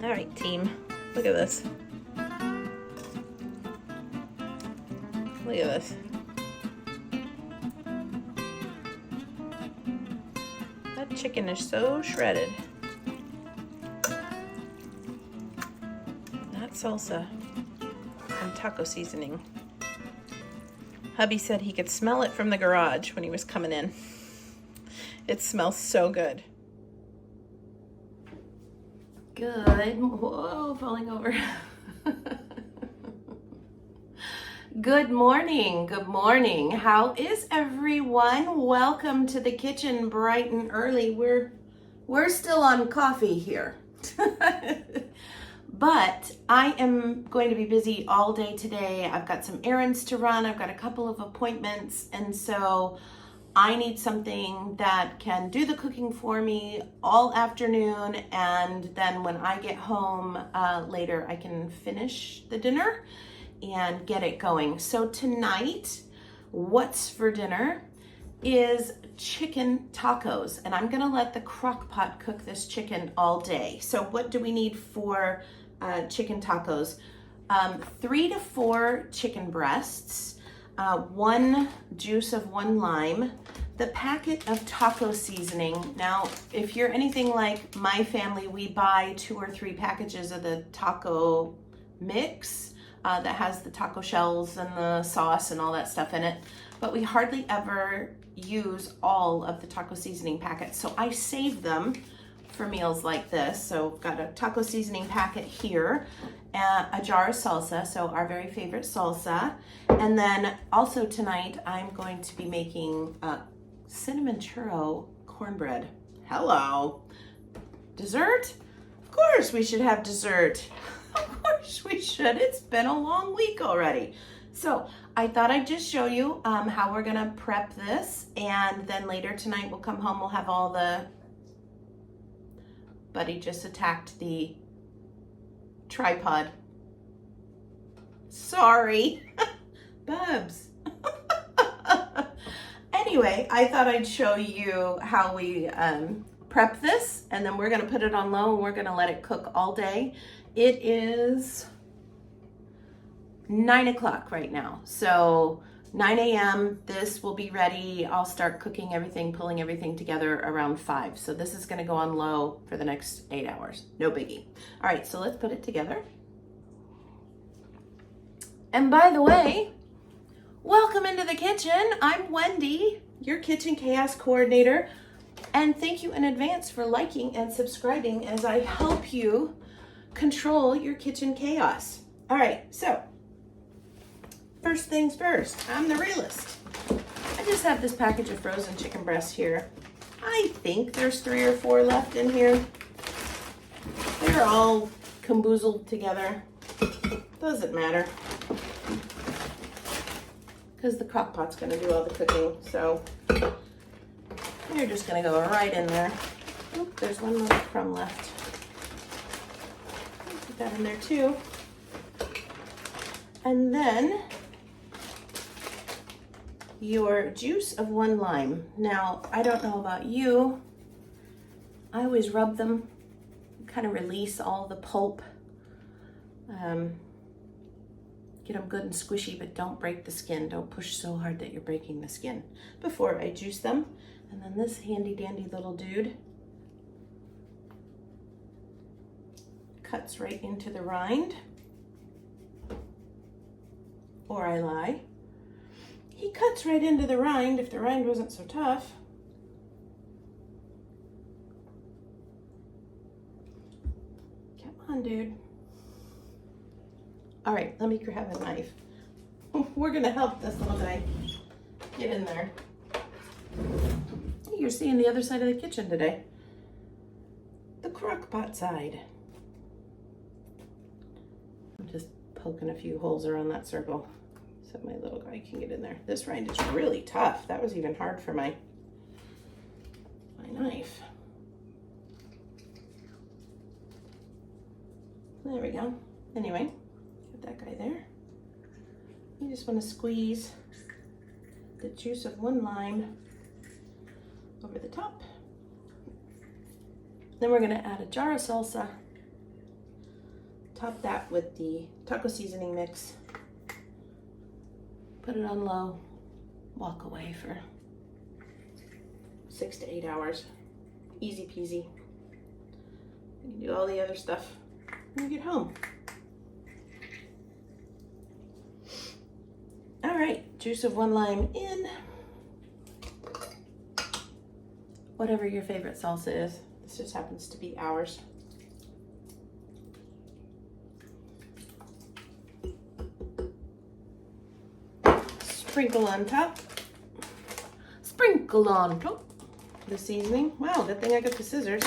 All right, team, look at this. Look at this. That chicken is so shredded. Not salsa and taco seasoning. Hubby said he could smell it from the garage when he was coming in. It smells so good. Good. Whoa, falling over. Good morning. Good morning. How is everyone? Welcome to the kitchen bright and early. We're still on coffee here. But I am going to be busy all day today. I've got some errands to run. I've got a couple of appointments, and so I need something that can do the cooking for me all afternoon, and then when I get home later, I can finish the dinner and get it going. So tonight, what's for dinner is chicken tacos, and I'm gonna let the Crockpot cook this chicken all day. So what do we need for chicken tacos? 3 to 4 chicken breasts, 1 juice of 1 lime, the packet of taco seasoning. Now, if you're anything like my family, we buy 2 or 3 packages of the taco mix that has the taco shells and the sauce and all that stuff in it, but we hardly ever use all of the taco seasoning packets. So I save them for meals like this. So I've got a taco seasoning packet here, a jar of salsa, so our very favorite salsa. And then also tonight, I'm going to be making cinnamon churro cornbread. Hello. Dessert? Of course we should have dessert. Of course we should. It's been a long week already. So I thought I'd just show you how we're gonna prep this, and then later tonight we'll come home, we'll have all the, Buddy just attacked the tripod. Sorry, Bubs. Anyway, I thought I'd show you how we prep this, and then we're gonna put it on low and we're gonna let it cook all day. It is 9 o'clock right now. So 9 a.m. this will be ready. I'll start cooking everything, pulling everything together around 5. So this is gonna go on low for the next 8 hours. No biggie. All right, so let's put it together. And by the way, welcome into the kitchen. I'm Wendy, your kitchen chaos coordinator. And thank you in advance for liking and subscribing as I help you control your kitchen chaos. All right, so first things first, I'm the realist. I just have this package of frozen chicken breasts here. I think there's 3 or 4 left in here. They're all camboozled together. Doesn't matter, because the Crockpot's gonna do all the cooking. So you're just gonna go right in there. Oop, there's 1 little crumb left. Put that in there too. And then your juice of 1 lime. Now, I don't know about you, I always rub them, kind of release all the pulp. Get them good and squishy, but don't break the skin. Don't push so hard that you're breaking the skin before I juice them. And then this handy dandy little dude cuts right into the rind. Or I lie. He cuts right into the rind if the rind wasn't so tough. Come on, dude. All right, let me grab a knife. We're gonna help this little guy get in there. You're seeing the other side of the kitchen today. The Crockpot side. I'm just poking a few holes around that circle so my little guy can get in there. This rind is really tough. That was even hard for my knife. There we go. Anyway, get that guy there. You just want to squeeze the juice of 1 lime over the top. Then we're going to add a jar of salsa top that with the taco seasoning mix. Put it on low. Walk away for 6 to 8 hours. Easy peasy. You can do all the other stuff when you get home. All right, juice of 1 lime in. Whatever your favorite salsa is. This just happens to be ours. Sprinkle on top. Sprinkle on top. The seasoning. Wow, good thing I got the scissors.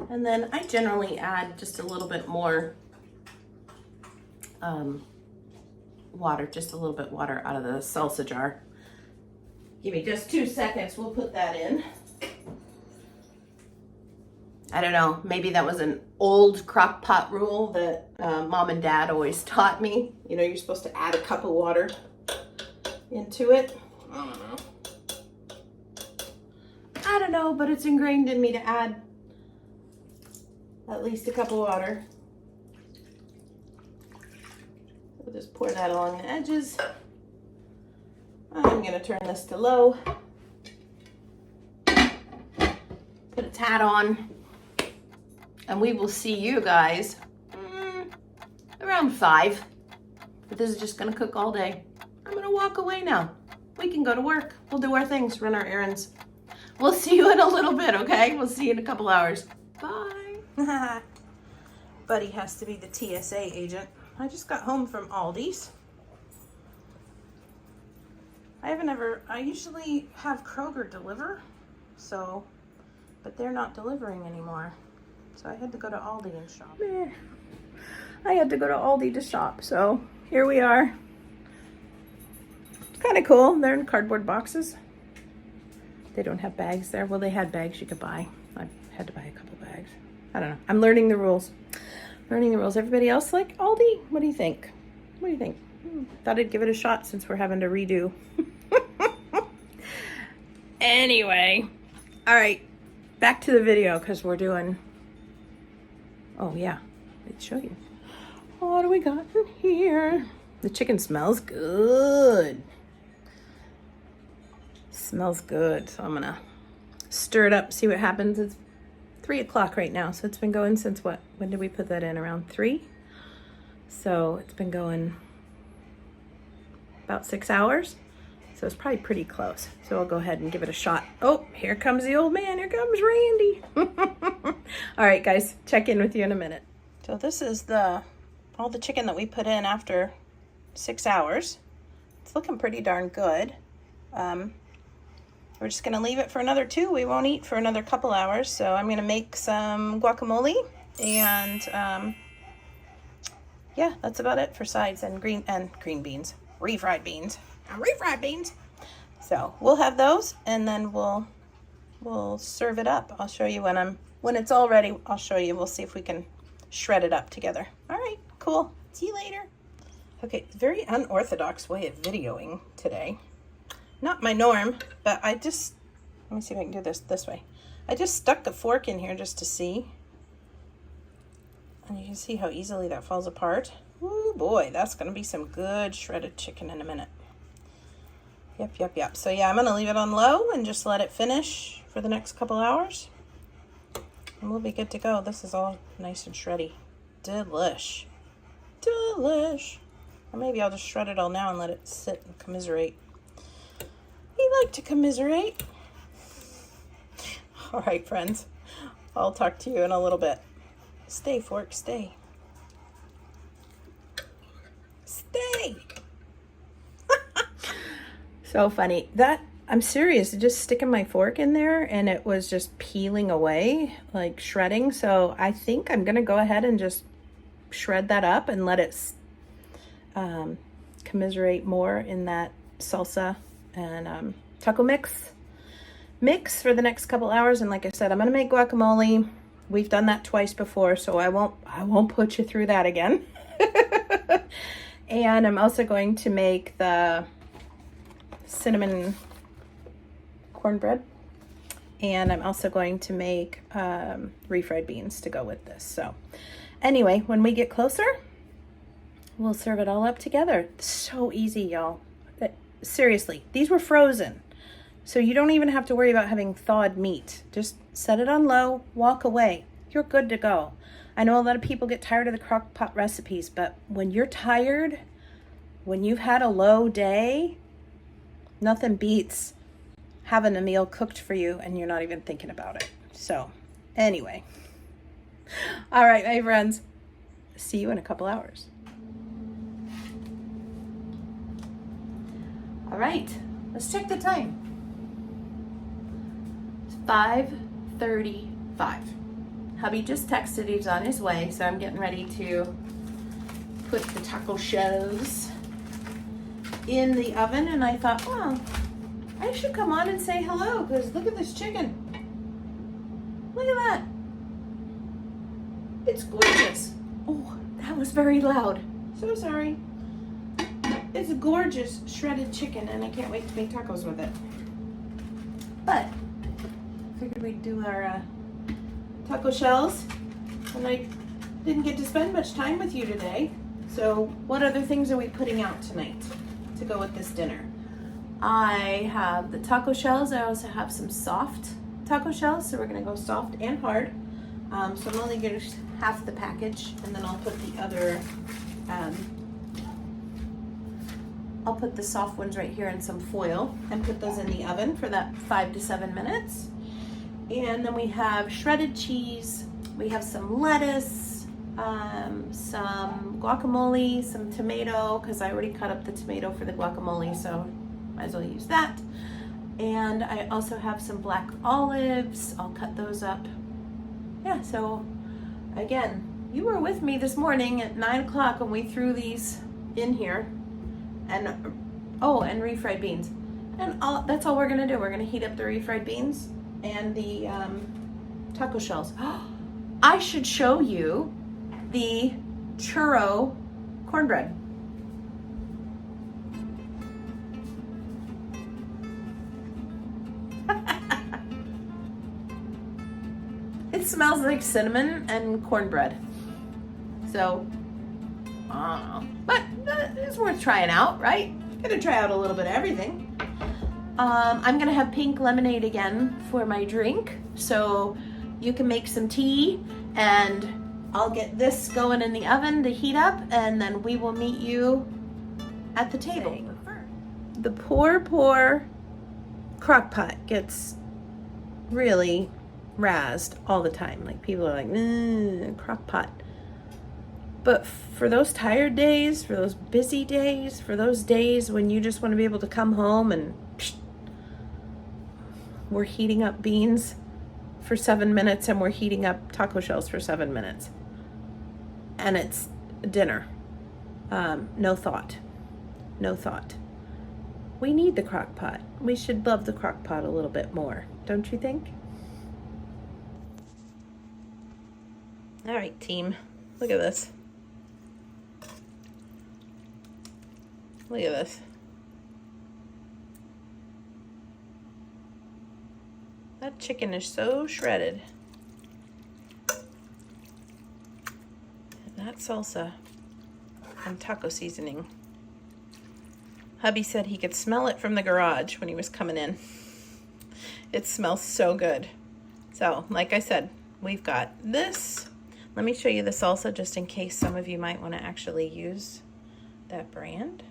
And then I generally add just a little bit more water, just a little bit water out of the salsa jar. Give me just 2 seconds, we'll put that in. I don't know, maybe that was an old crock pot rule that mom and dad always taught me. You know, you're supposed to add a cup of water into it. I don't know, but it's ingrained in me to add at least a cup of water. We'll just pour that along the edges. I'm gonna turn this to low. Put its hat on. And we will see you guys around 5. But this is just gonna cook all day. I'm gonna walk away now. We can go to work. We'll do our things, run our errands. We'll see you in a little bit, okay? We'll see you in a couple hours. Bye. Buddy has to be the TSA agent. I just got home from Aldi's. I usually have Kroger deliver, but they're not delivering anymore. So I had to go to Aldi and shop. I had to go to Aldi to shop, so here we are. It's kind of cool. They're in cardboard boxes. They don't have bags there. Well, they had bags you could buy. I had to buy a couple bags. I don't know. I'm learning the rules. Everybody else like Aldi? What do you think? Thought I'd give it a shot since we're having to redo. Anyway, all right, back to the video because we're doing, oh yeah, let's show you. What do we got in here? The chicken smells good. Smells good, so I'm gonna stir it up, see what happens. It's 3 o'clock right now, so it's been going since what? When did we put that in? Around 3? So it's been going about 6 hours. So it's probably pretty close. So I'll go ahead and give it a shot. Oh, here comes the old man. Here comes Randy. All right, guys, check in with you in a minute. So this is all the chicken that we put in after 6 hours. It's looking pretty darn good. We're just gonna leave it for another 2. We won't eat for another couple hours. So I'm gonna make some guacamole and yeah, that's about it for sides and green beans, refried beans. Refried beans. So we'll have those and then we'll serve it up. I'll show you when it's all ready. I'll show you. We'll see if we can shred it up together. All right, cool. See you later. Okay, very unorthodox way of videoing today. Not my norm, but let me see if I can do this way. I just stuck a fork in here just to see. And you can see how easily that falls apart. Ooh boy, that's gonna be some good shredded chicken in a minute. Yep. So yeah, I'm gonna leave it on low and just let it finish for the next couple hours. And we'll be good to go. This is all nice and shreddy. Delish. Or maybe I'll just shred it all now and let it sit and commiserate. We like to commiserate. All right, friends. I'll talk to you in a little bit. Stay, fork, stay. Stay. So funny. I'm serious. Just sticking my fork in there and it was just peeling away, like shredding. So I think I'm going to go ahead and just shred that up and let it commiserate more in that salsa and taco mix for the next couple hours. And like I said, I'm going to make guacamole. We've done that twice before, so I won't put you through that again. And I'm also going to make the cinnamon cornbread. And I'm also going to make refried beans to go with this. So anyway, when we get closer, we'll serve it all up together. It's so easy, y'all. Seriously, these were frozen. So you don't even have to worry about having thawed meat. Just set it on low, walk away. You're good to go. I know a lot of people get tired of the crock pot recipes, but when you're tired, when you've had a low day, nothing beats having a meal cooked for you and you're not even thinking about it. So anyway, all right, my friends, see you in a couple hours. All right, let's check the time. It's 5:35. Hubby just texted, he's on his way, so I'm getting ready to put the taco shells in the oven, and I thought, well, I should come on and say hello, because look at this chicken. Look at that. It's gorgeous. Oh, that was very loud. So sorry. It's a gorgeous shredded chicken, and I can't wait to make tacos with it. But I figured we'd do our taco shells, and I didn't get to spend much time with you today. So what other things are we putting out tonight to go with this dinner? I have the taco shells. I also have some soft taco shells, so we're gonna go soft and hard. So I'm only getting half the package, and then I'll put the other, I'll put the soft ones right here in some foil and put those in the oven for that 5 to 7 minutes. And then we have shredded cheese, we have some lettuce, some guacamole, some tomato, because I already cut up the tomato for the guacamole, so might as well use that. And I also have some black olives. I'll cut those up. Yeah, so again, you were with me this morning at 9 o'clock when we threw these in here. And oh, and refried beans. And that's all we're gonna do. We're gonna heat up the refried beans and the taco shells. I should show you the churro cornbread. It smells like cinnamon and cornbread. So, I don't know. But it's worth trying out, right? Gonna try out a little bit of everything. I'm gonna have pink lemonade again for my drink. So you can make some tea and I'll get this going in the oven to heat up, and then we will meet you at the table. The poor crock-pot gets really razzed all the time. Like people are like, crock-pot. But for those tired days, for those busy days, for those days when you just want to be able to come home and we're heating up beans for 7 minutes and we're heating up taco shells for 7 minutes. And it's dinner. No thought. We need the crock pot. We should love the crock pot a little bit more, don't you think? All right, team, look at this. Look at this. That chicken is so shredded. And that salsa and taco seasoning. Hubby said he could smell it from the garage when he was coming in. It smells so good. So, like I said, we've got this. Let me show you the salsa just in case some of you might want to actually use that brand.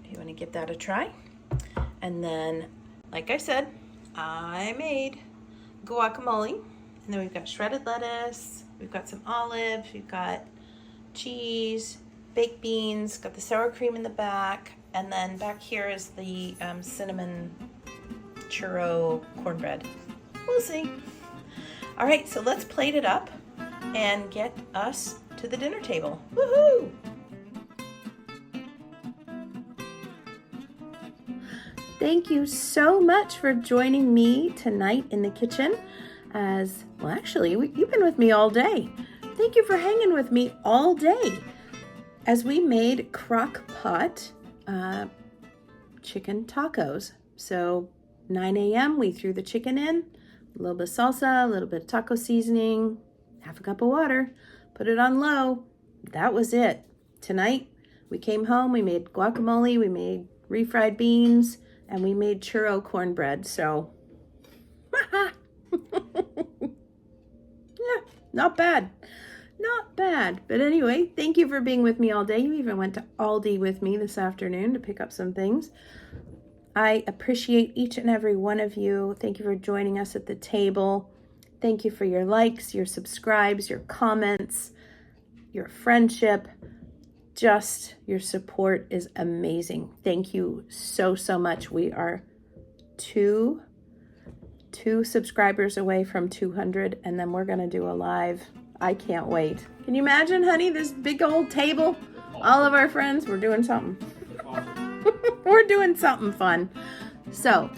You want to give that a try. And then, like I said, I made guacamole. And then we've got shredded lettuce, we've got some olives, we've got cheese, baked beans, got the sour cream in the back, and then back here is the cinnamon churro cornbread. We'll see. All right, so let's plate it up and get us to the dinner table. Woohoo! Thank you so much for joining me tonight in the kitchen. As well, actually, you've been with me all day. thank you for hanging with me all day as we made Crockpot chicken tacos. So 9 a.m. we threw the chicken in, a little bit of salsa, a little bit of taco seasoning, half a cup of water, put it on low. That was it. Tonight we came home, we made guacamole, we made refried beans, and we made churro cornbread. So yeah, not bad. Not bad. But anyway, thank you for being with me all day. You even went to Aldi with me this afternoon to pick up some things. I appreciate each and every one of you. Thank you for joining us at the table. Thank you for your likes, your subscribes, your comments, your friendship. Just your support is amazing. Thank you so, so much. We are two subscribers away from 200, and then we're gonna do a live. I can't wait. Can you imagine, honey, this big old table, all of our friends, we're doing something. We're doing something fun. So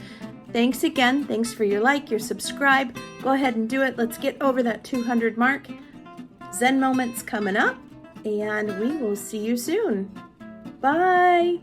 thanks again. Thanks for your like, your subscribe. Go ahead and do it. Let's get over that 200 mark. Zen moments coming up, and we will see you soon. Bye.